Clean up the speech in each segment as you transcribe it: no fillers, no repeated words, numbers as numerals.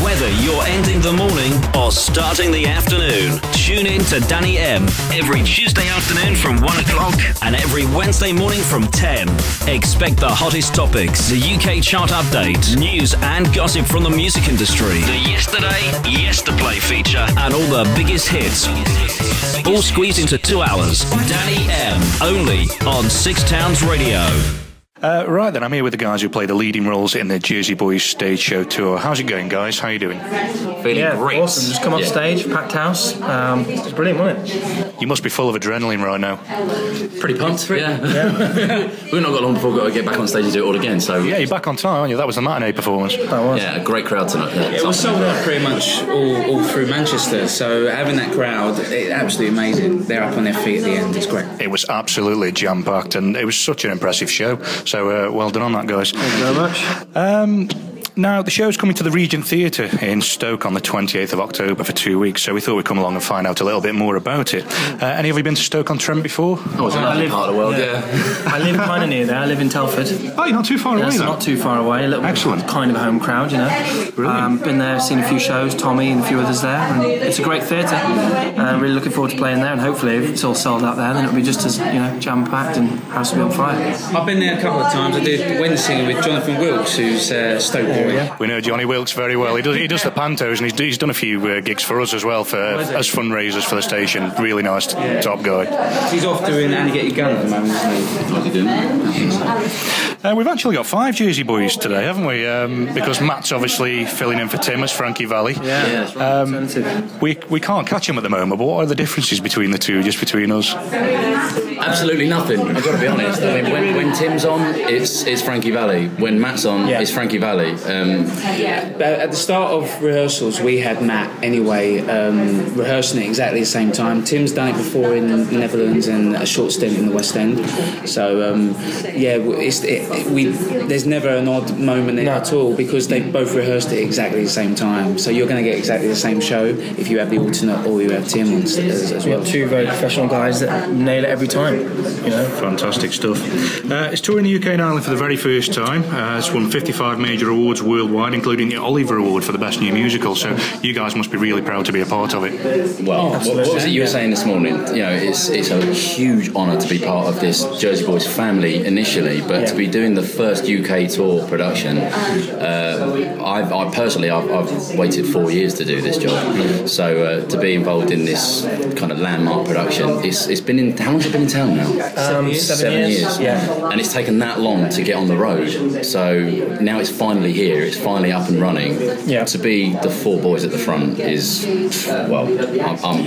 Whether you're ending the morning or starting the afternoon, tune in to Danny M every Tuesday afternoon from 1 o'clock and every Wednesday morning from 10. Expect the hottest topics, the UK chart update, news and gossip from the music industry, the Yesterday, Yesterplay feature, and all the biggest hits. All squeezed into 2 hours. Danny M, only on Six Towns Radio. Right then, I'm here with the guys who play the leading roles in the Jersey Boys stage show tour. How's it going, guys? How are you doing? Feeling great. Awesome. Just come off stage, packed house. It's brilliant, wasn't it? You must be full of adrenaline right now. Pretty pumped, yeah. We've not got long before we've got to get back on stage and do it all again. So yeah, you're back on time, aren't you? That was the matinee performance. That was. Yeah, a great crowd tonight. Yeah, it was sold out pretty much all through Manchester. So having that crowd, it's absolutely amazing. They're up on their feet at the end. It's great. It was absolutely jam-packed, and it was such an impressive show. So well done on that, guys. Thank you very much. Now, the show's coming to the Regent Theatre in Stoke on the 28th of October for 2 weeks, so we thought we'd come along and find out a little bit more about it. Any of you been to Stoke-on-Trent before? Oh, it's another part of the world, yeah. I live kind of near there. I live in Telford. Oh, you're not too far away, It's then? not too far away. A little Excellent. Kind of a home crowd, you know. Brilliant. Been there, seen a few shows, Tommy and a few others there, and it's a great theatre. Really looking forward to playing there, and hopefully if it's all sold out there, then it'll be just as, jam-packed and house will be on fire. I've been there a couple of times. I did Wednesday with Jonathan Wilkes, who's Stoke boy. Yeah. We know Johnny Wilkes very well. He does the pantos, and he's done a few gigs for us as well as fundraisers for the station. Really nice, top guy. He's off doing And You Get Your Gun at the moment, isn't he? We've actually got 5 Jersey Boys today, haven't we? Because Matt's obviously filling in for Tim as Frankie Valli. Yeah, that's right. We can't catch him at the moment, but what are the differences between the two, just between us? Absolutely nothing. I've got to be honest. I mean, when Tim's on, it's Frankie Valli. When Matt's on, it's Frankie Valli. At the start of rehearsals, we had Matt anyway rehearsing at exactly the same time. Tim's done it before in the Netherlands and a short stint in the West End. So there's never an odd moment at all because they both rehearsed it exactly the same time. So you're going to get exactly the same show if you have the alternate or you have Tim on as well. Two very professional guys that nail it every time. Fantastic stuff. It's touring the UK and Ireland for the very first time. It's won 55 major awards worldwide, including the Oliver Award for the best new musical. So you guys must be really proud to be a part of it. Well, what was it you were saying this morning? It's a huge honour to be part of this Jersey Boys family initially, but to be doing the first UK tour production, I've personally waited 4 years to do this job. So to be involved in this kind of landmark production, it's been in. How long's it been in town now? 7 years. Yeah. And it's taken that long to get on the road. So now it's finally here. It's finally up and running. Yeah. To be the 4 boys at the front is, well,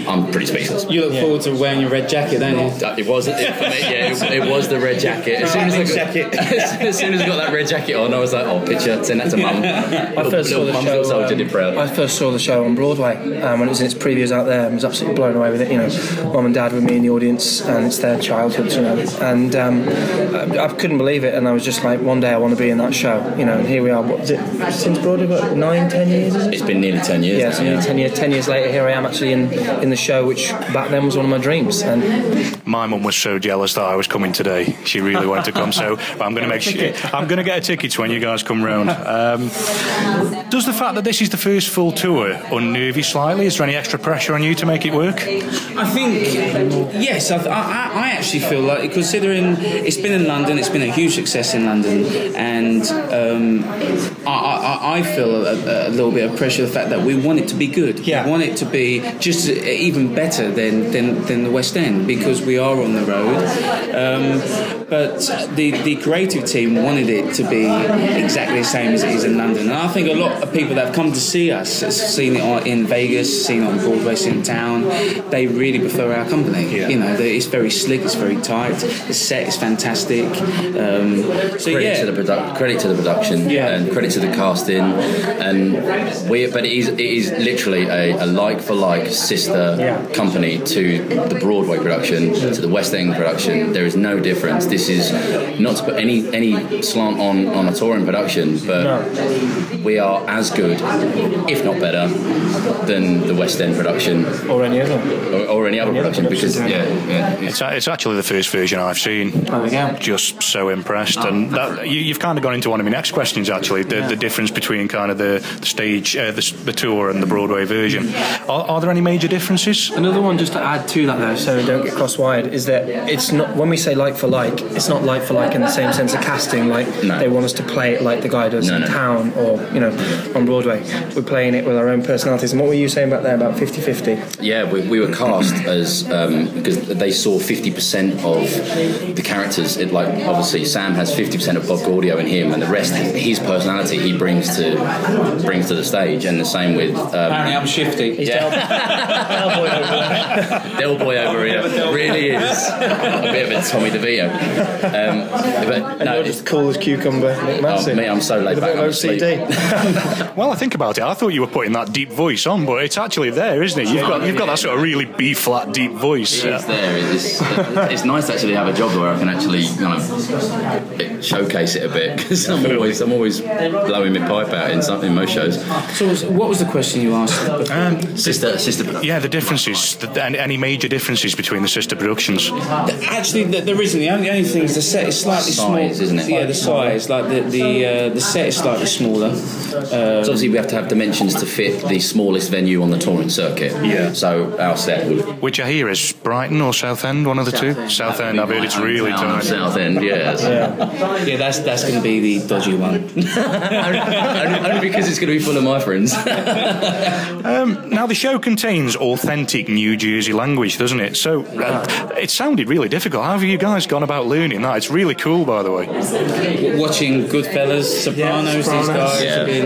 I'm pretty speechless. You look forward to wearing your red jacket, don't you? It was for me. Yeah, it was the red jacket. As soon as I got that red jacket on, I was like, "Oh, picture, send that to Mum." I first saw the show. I first saw the show on Broadway when it was in its previews out there. I was absolutely blown away with it. Mum and Dad were me in the audience, and it's their childhood, And I couldn't believe it, and I was just like, one day I want to be in that show, And here we are. What is it? Since Broadway, what, 9-10 years? Is it? It's been nearly 10 years. Yeah, it's nearly 10 years. 10 years later, here I am actually in the show, which back then was one of my dreams. And my mum was so jealous that I was coming today. She really wanted to come, so I'm going to make sure I'm going to get a ticket when you guys come round. Does the fact that this is the first full tour unnerve you slightly? Is there any extra pressure on you to make it work? I think yes. I actually feel like, considering it's been in London, it's been a huge success in London, and I feel a little bit of pressure, the fact that we want it to be good. We want it to be just even better than the West End, because we are on the road. But the creative team wanted it to be exactly the same as it is in London. And I think a lot of people that have come to see us, seen it in Vegas, seen it on Broadway, seen it in town, they really prefer our company. It's very slick, it's very tight, the set is fantastic. Credit to the production, and credit to the casting, but it is literally a like for like sister company to the Broadway production, to the West End production. There is no difference. This this is not to put any slant on a touring production, but we are as good, if not better, than the West End production or any other production. Because it's actually the first version I've seen. Just so impressed, and that, you've kind of gone into one of my next questions. Actually, the difference between kind of the stage, the tour, and the Broadway version. Are there any major differences? Another one, just to add to that though, so we don't get cross-wired, is that it's not, when we say like for like, it's not like for like in the same sense of casting, like they want us to play it like the guy does in town or on Broadway. We're playing it with our own personalities. And what were you saying back there about 50-50? Yeah, we were cast as because they saw 50% of the characters. Like obviously Sam has 50% of Bob Gaudio in him, and the rest his personality he brings to the stage. And the same with apparently I'm shifty. He's Del Boy over there. Del Boy over here really is a bit of a Tommy DeVito. But no, just cool as cucumber, Nick Massi. Me, I'm so laid back. I'm asleep. Well, I think about it. I thought you were putting that deep voice on, but it's actually there, isn't it? You've got that sort of really B flat deep voice. It's there. It's nice to actually have a job where I can actually kind of showcase it a bit, because I'm always blowing my pipe out in most shows. So what was the question you asked? Sister. Yeah, the differences. Any major differences between the sister productions? Actually, there isn't. The only thing is the set is slightly smaller, isn't it? Yeah, the size. Like the set is slightly smaller. So obviously we have to have dimensions to fit the smallest venue on the touring circuit. Yeah. So our set would... Which I hear is Brighton or Southend, one of the two? Southend. I've heard it's really tiny. Southend, yes. Yeah, that's going to be the dodgy one. only because it's going to be full of my friends. Now, the show contains authentic New Jersey language, doesn't it? So it sounded really difficult. How have you guys gone about learning that? It's really cool, by the way. Watching Goodfellas, Sopranos, these guys have been...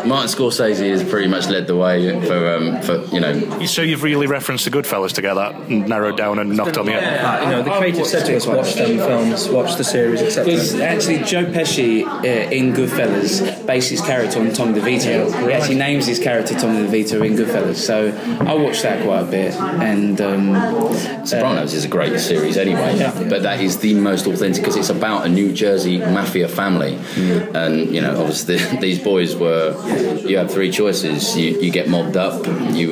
Martin Scorsese has pretty much led the way for. So you've really referenced the Goodfellas to get that narrowed down and knocked on the head? The creative said to us, watch them films, watch the series, etc. Because actually Joe Pesci in Goodfellas based his character on Tommy DeVito. He actually names his character Tommy DeVito in Goodfellas. So I watched that quite a bit. And Sopranos is a great series anyway, but that is the most authentic because it's about a New Jersey mafia family. And obviously these boys you have three choices. You get mobbed up, you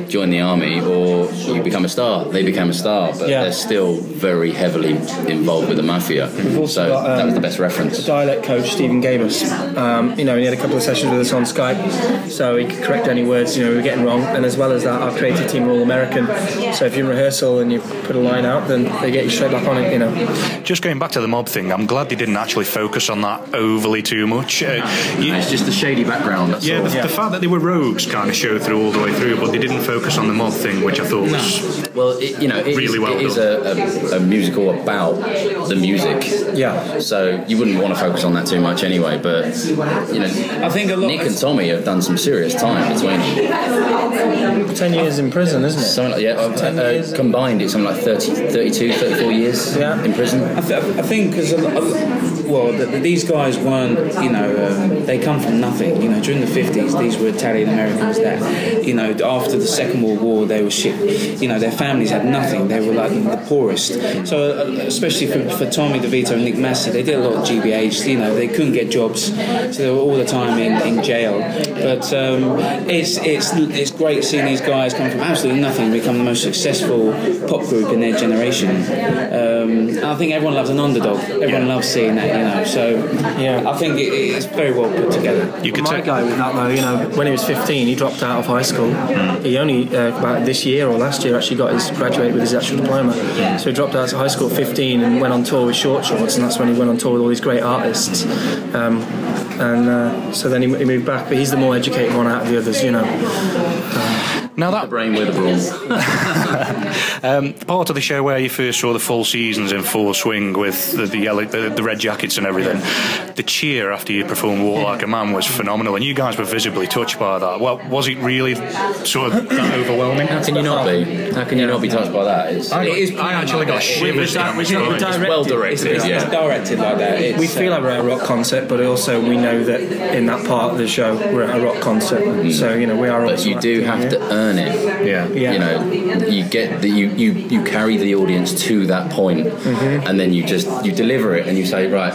join the army, or you become a star. They became a star, but they're still very heavily involved with the mafia. So that was the best reference. The dialect coach Stephen gave us. He had a couple of sessions with us on Skype, so he could correct any words we were getting wrong. And as well as that, our creative team are all American. So if you're in rehearsal and you put a line out, then they get you straight back on it. Just going back to the mob thing, I'm glad they didn't actually focus on that overly too much. It's just the shady background. The fact that they were rogues kind of showed through all the way through, but they didn't focus on the mob thing, which I thought was really well done. It is a musical about the music. Yeah. So you wouldn't want to focus on that too much anyway. But I think Nick and Tommy have done some serious time between them. 10 years in prison, isn't it? Something like, combined, it's something like 32, 34 years in prison. I think because these guys weren't, they come from nothing. During the 50s, these were Italian Americans that, after the Second World War, they were shipped. Their families had nothing. They were like the poorest. So especially for Tommy DeVito and Nick Massi, they did a lot of GBH. They couldn't get jobs, so they were all the time in jail. But it's great seeing these guys come from absolutely nothing and become the most successful pop group in their generation. I think everyone loves an underdog. Everyone loves seeing that. So I think it's very well put together. My guy with that though, when he was 15, he dropped out of high school. He only about this year or last year actually graduated with his actual diploma. So he dropped out of high school at 15 and went on tour with Short Shorts, and that's when he went on tour with all these great artists. So then he moved back, but he's the more educated one out of the others, Now that brain with a brawn. part of the show where you first saw the full seasons in full swing with the red jackets and everything, the cheer after you performed "Walk Like a Man" was phenomenal, and you guys were visibly touched by that. Well, was it really sort of that overwhelming? How can you not be? How can you not be touched by that? I actually got shivers. It's well directed. It's directed like that. We feel like we're at a rock concert, but also we know that in that part of the show we're at a rock concert. So we are. But you do have to earn it. Yeah. You know, you get the you carry the audience to that point, and then you deliver it, and you say, right,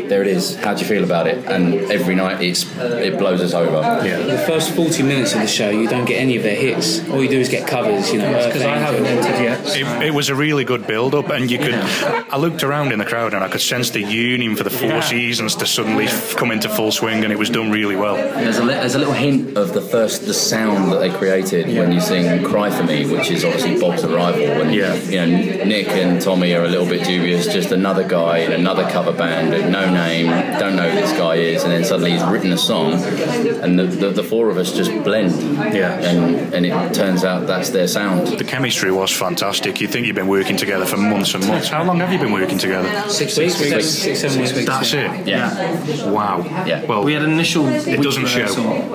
there it is. How do you feel about it? And every night it blows us over. Yeah. The first 40 minutes of the show, you don't get any of their hits. All you do is get covers. You know, because I haven't entered yet. It was a really good build-up, and you could. I looked around in the crowd, and I could sense the yearning for the Four Seasons to suddenly come into full swing, and it was done really well. There's a little hint of the sound that they created when you sing "Cry for Me," which is obviously Bob's arrival. When you know Nick and Tommy are a little bit dubious, just another guy in another cover band, no name, don't know who this guy is, and then suddenly he's written a song, and the four of us just blend. Yeah, and it turns out that's their sound. The chemistry was fantastic. You'd think you've been working together for months and months. How long have you been working together? 6 weeks. 7 weeks. That's it. Yeah. Wow. Yeah. Well, We had an initial it doesn't show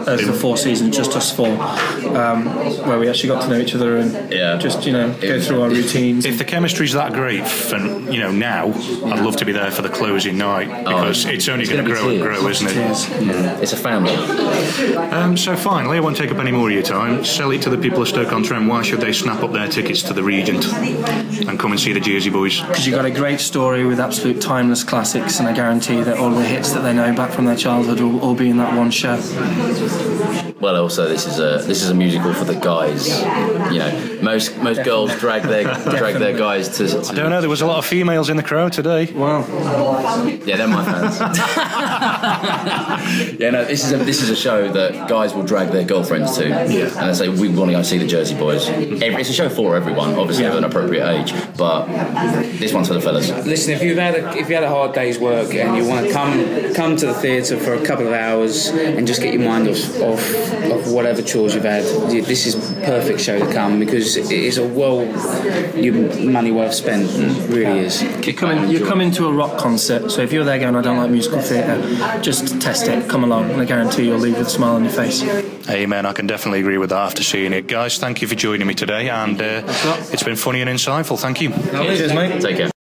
as the Four Seasons, just us four, where we actually got to know each other and just go through our routines. If the chemistry's that great, for now, I'd love to be there for the closing night, because it's only going to grow and grow, isn't it? It's a family. So finally, I won't take up any more of your time. Sell it to the people of Stoke-on-Trent. Why should they snap up their tickets to the Regent and come and see the Jersey Boys? Because you've got a great story with absolute timeless classics, and I guarantee that all the hits that they know back from their childhood will all be in that one show. Well, also this is a musical for the guys. You know, most girls drag their guys to. I don't know. There was a lot of females in the crowd today. Wow. Yeah, they're my fans. Yeah, no, this is a show that guys will drag their girlfriends to, and they say we want to go see the Jersey Boys. It's a show for everyone, obviously of an appropriate age, but this one's for the fellas. Listen, if you had a hard day's work and you want to come to the theatre for a couple of hours and just get your mind off whatever chores you've had, this is a perfect show to come, because it is a your money well spent. It really is. You're coming to a rock concert, so if you're there going, I don't like musical theatre, just test it, come along, and I guarantee you'll leave with a smile on your face. Amen, I can definitely agree with that after seeing it. Guys, thank you for joining me today, and it's been funny and insightful. Thank you. Cheers, mate. Take care.